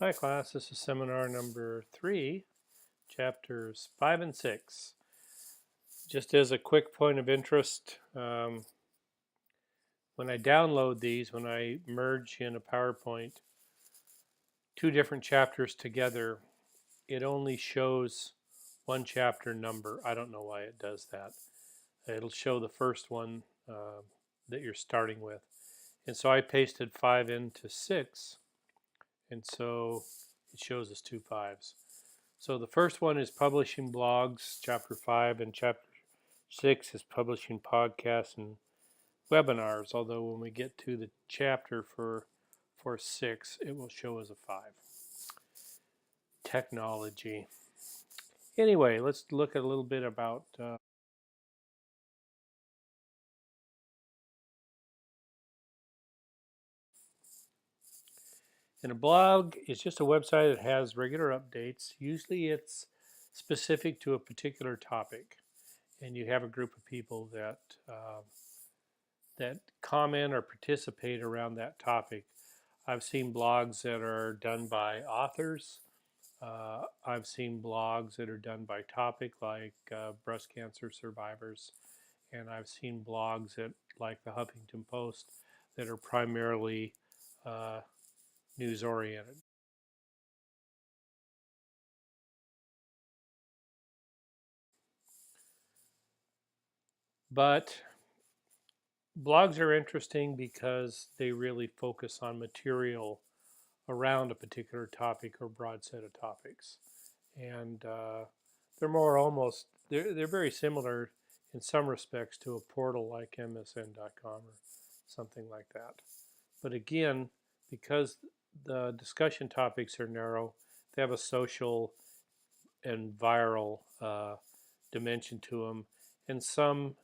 Hi class, this is seminar number 3, chapters 5 and 6. Just as a quick point of interest, when I download these, when I merge in a PowerPoint two different chapters together, it only shows one chapter number. I don't know why it does that. It'll show the first one that you're starting with. And so I pasted 5 into 6, and so it shows us two 5s. So the first one is publishing blogs, chapter 5, and chapter 6 is publishing podcasts and webinars, although when we get to the chapter for 6, it will show as a 5. Technology. Anyway, let's look at a little bit about and a blog is just a website that has regular updates. Usually it's specific to a particular topic, and you have a group of people that comment or participate around that topic. I've seen blogs that are done by authors. I've seen blogs that are done by topic, like breast cancer survivors. And I've seen blogs that, like the Huffington Post, that are primarily uh, news oriented. But blogs are interesting because they really focus on material around a particular topic or broad set of topics. And they're more almost, they're very similar in some respects to a portal like MSN.com or something like that. But again, because the discussion topics are narrow, they have a social and viral dimension to them, and some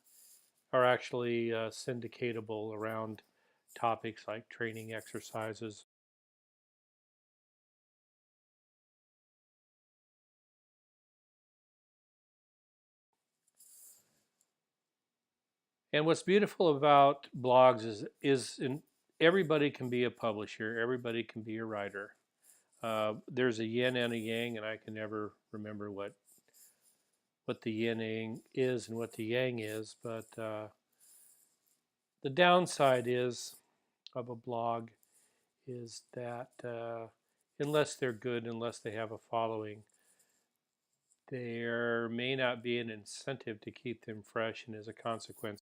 are actually syndicatable around topics like training exercises. And what's beautiful about blogs everybody can be a publisher, everybody can be a writer. There's a yin and a yang, and I can never remember what the yin is and what the yang is. But the downside is of a blog is that unless they're good, unless they have a following, there may not be an incentive to keep them fresh, and as a consequence,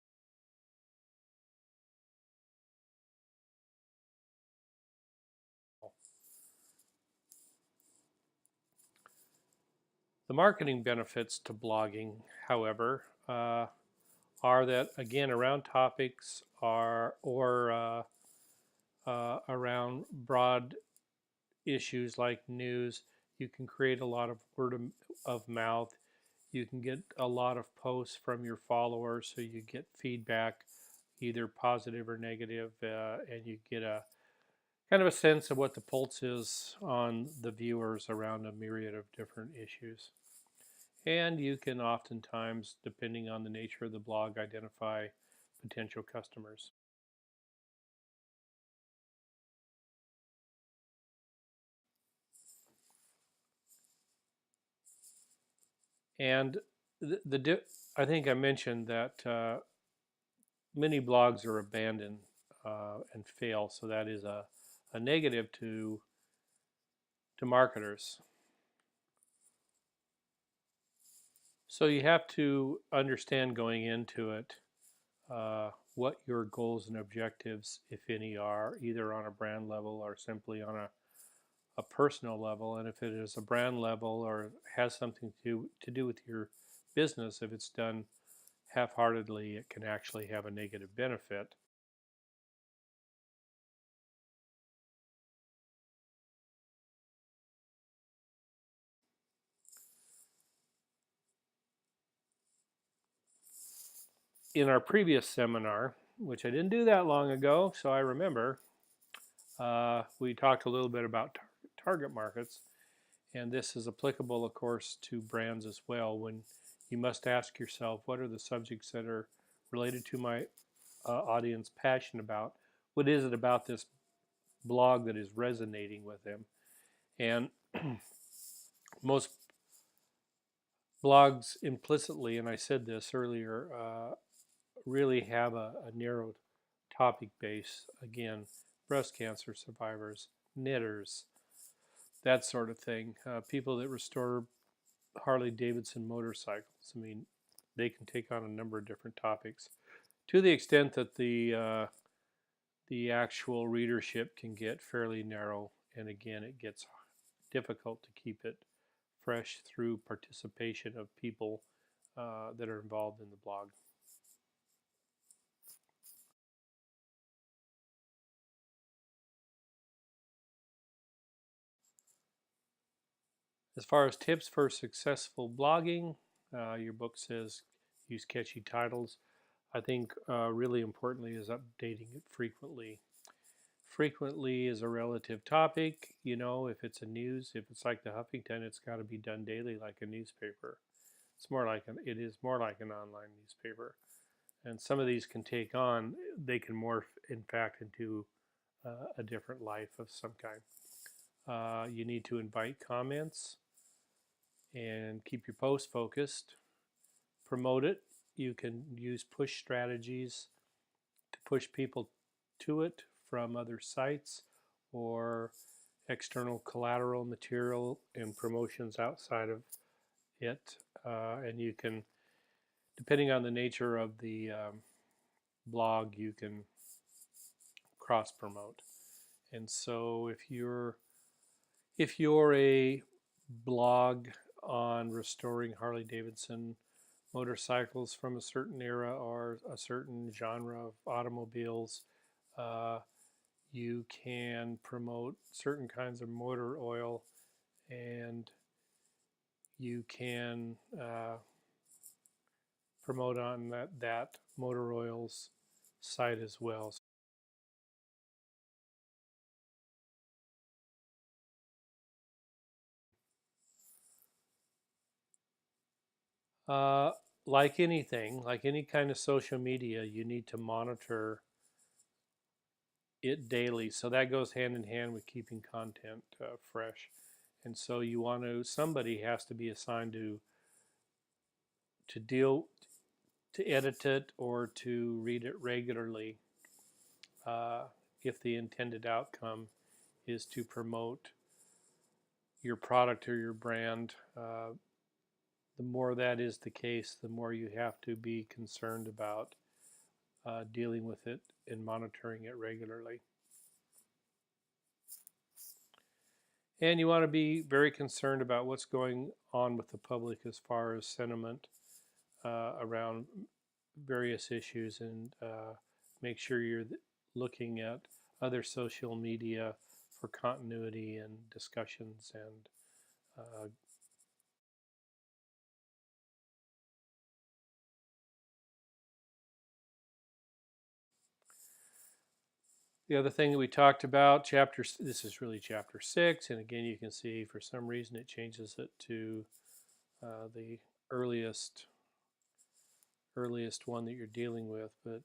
the marketing benefits to blogging, however, are that again around topics are or around broad issues like news, you can create a lot of word of mouth. You can get a lot of posts from your followers, so you get feedback, either positive or negative, and you get a kind of a sense of what the pulse is on the viewers around a myriad of different issues. And you can oftentimes, depending on the nature of the blog, identify potential customers. And I think I mentioned that many blogs are abandoned and fail, so that is a negative to marketers. So you have to understand going into it what your goals and objectives, if any, are, either on a brand level or simply on a personal level. And if it is a brand level or has something to do with your business, if it's done half-heartedly, it can actually have a negative benefit. In our previous seminar, which I didn't do that long ago, so I remember, we talked a little bit about target markets, and this is applicable, of course, to brands as well. When you must ask yourself, what are the subjects that are related to my audience passionate about? What is it about this blog that is resonating with them? And most blogs implicitly, and I said this earlier, really have a narrow topic base. Again, breast cancer survivors, knitters, that sort of thing. People that restore Harley Davidson motorcycles. I mean, they can take on a number of different topics to the extent that the actual readership can get fairly narrow. And again, it gets difficult to keep it fresh through participation of people that are involved in the blog. As far as tips for successful blogging, your book says use catchy titles. I think really importantly is updating it frequently. Frequently is a relative topic. You know, if it's a news, if it's like the Huffington, it's got to be done daily like a newspaper. It is more like an online newspaper. And some of these can take on, they can morph, in fact, into a different life of some kind. You need to invite comments and keep your post focused. Promote it. You can use push strategies to push people to it from other sites or external collateral material and promotions outside of it. And you can, depending on the nature of the blog, you can cross promote. And so if you're a blog on restoring Harley Davidson motorcycles from a certain era or a certain genre of automobiles, uh, you can promote certain kinds of motor oil, and you can promote on that motor oils site as well. Uh, like anything, like any kind of social media, you need to monitor it daily. So that goes hand in hand with keeping content fresh. And so somebody has to be assigned to deal, to edit it or to read it regularly uh, if the intended outcome is to promote your product or your brand. The more that is the case, the more you have to be concerned about dealing with it and monitoring it regularly. And you want to be very concerned about what's going on with the public as far as sentiment around various issues, and make sure you're looking at other social media for continuity and discussions and the other thing that we talked about, this is really chapter 6, and again you can see for some reason it changes it to the earliest one that you're dealing with, but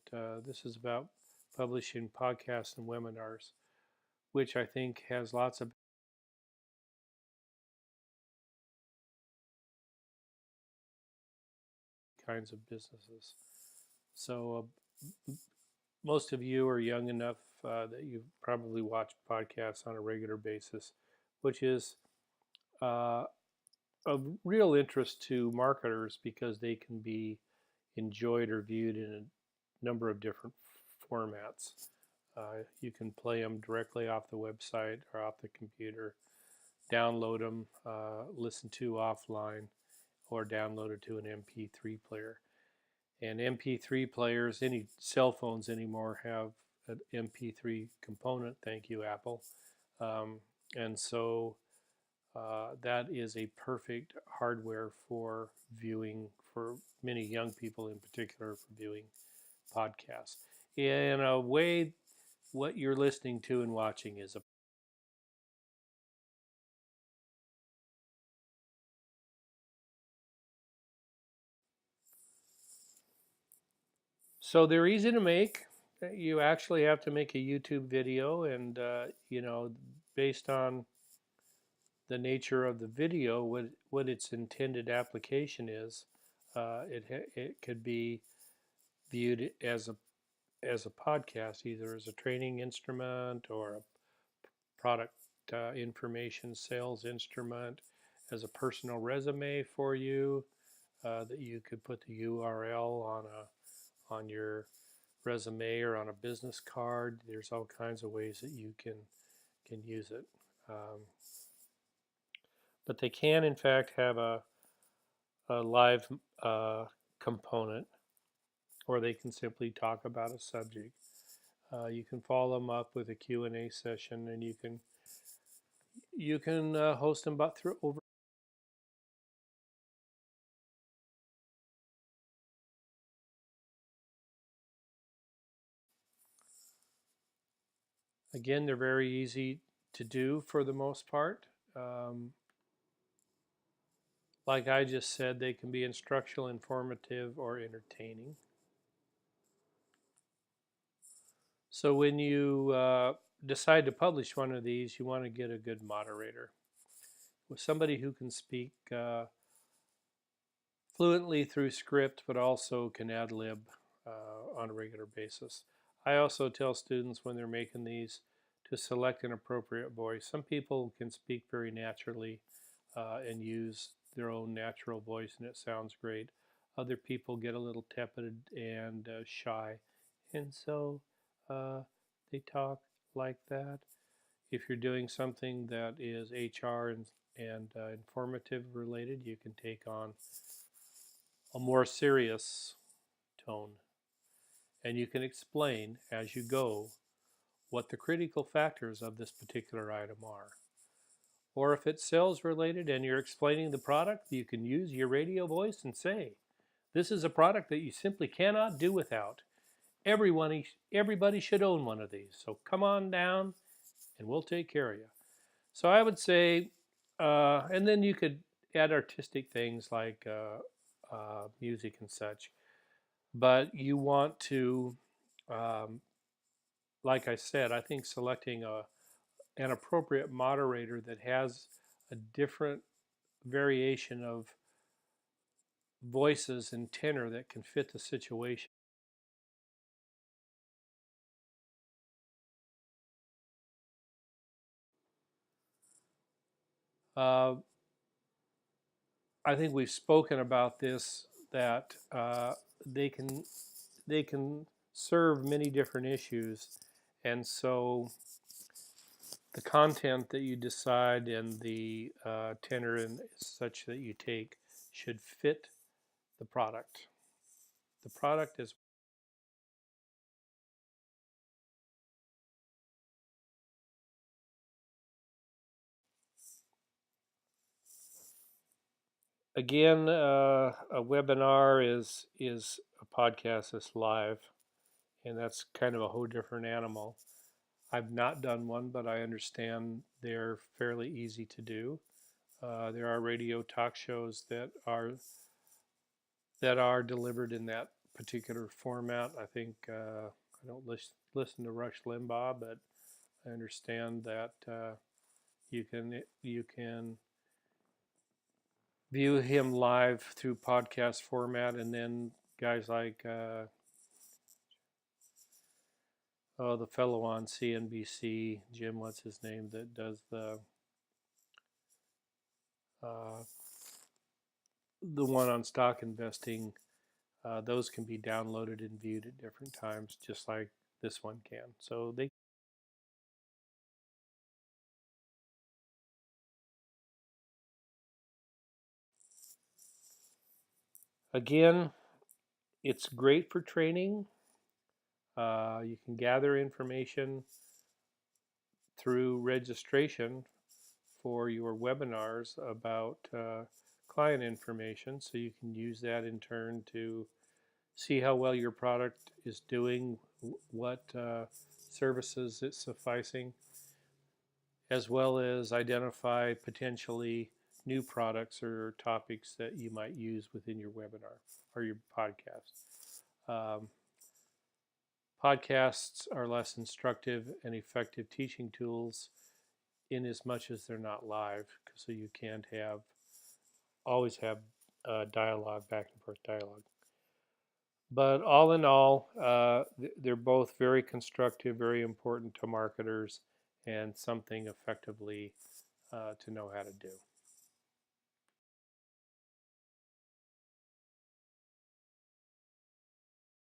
this is about publishing podcasts and webinars, which I think has lots of kinds of businesses. So most of you are young enough that you probably watch podcasts on a regular basis, which is uh, of real interest to marketers because they can be enjoyed or viewed in a number of different formats. You can play them directly off the website or off the computer, download them, listen to offline, or download it to an MP3 player. And MP3 players, any cell phones anymore have an MP3 component. Thank you, Apple. Um, and so that is a perfect hardware for viewing, for many young people in particular, for viewing podcasts. In a way, what you're listening to and watching is a so they're easy to make. You actually have to make a YouTube video, and based on the nature of the video, what its intended application is, it could be viewed as a podcast, either as a training instrument or a product information sales instrument, as a personal resume for you, that you could put the URL on your resume or on a business card. There's all kinds of ways that you can use it. But they can, in fact, have a live component, or they can simply talk about a subject. You can follow them up with a Q&A session, and you can host them about through over. Again, they're very easy to do for the most part. Like I just said, they can be instructional, informative, or entertaining. So when you decide to publish one of these, you want to get a good moderator, with somebody who can speak fluently through script, but also can ad lib on a regular basis. I also tell students when they're making these to select an appropriate voice. Some people can speak very naturally and use their own natural voice, and it sounds great. Other people get a little tepid and shy, and so they talk like that. If you're doing something that is HR and informative related, you can take on a more serious tone, and you can explain as you go what the critical factors of this particular item are. Or if it's sales related and you're explaining the product, you can use your radio voice and say, this is a product that you simply cannot do without. Everybody should own one of these. So come on down and we'll take care of you. So I would say, and then you could add artistic things like music and such. But you want to, um, like I said, I think selecting an appropriate moderator that has a different variation of voices and tenor that can fit the situation. Uh, I think we've spoken about this, that they can they can serve many different issues, and so the content that you decide and the tenor and such that you take should fit the product. The product is, again, a webinar is a podcast that's live, and that's kind of a whole different animal. I've not done one, but I understand they're fairly easy to do. There are radio talk shows that are delivered in that particular format. I think I don't listen to Rush Limbaugh, but I understand that you can view him live through podcast format, and then guys like the fellow on CNBC, Jim, what's his name, that does uh, the one on stock investing. Those can be downloaded and viewed at different times, just like this one can. So they, again, it's great for training. You can gather information through registration for your webinars about client information, so you can use that in turn to see how well your product is doing, what services it's sufficing, as well as identify potentially new products or topics that you might use within your webinar or your podcast. Um, Podcasts are less instructive and effective teaching tools in as much as they're not live, so you can't always have dialogue, back and forth dialogue. But all in all, they're both very constructive, very important to marketers, and something effectively to know how to do.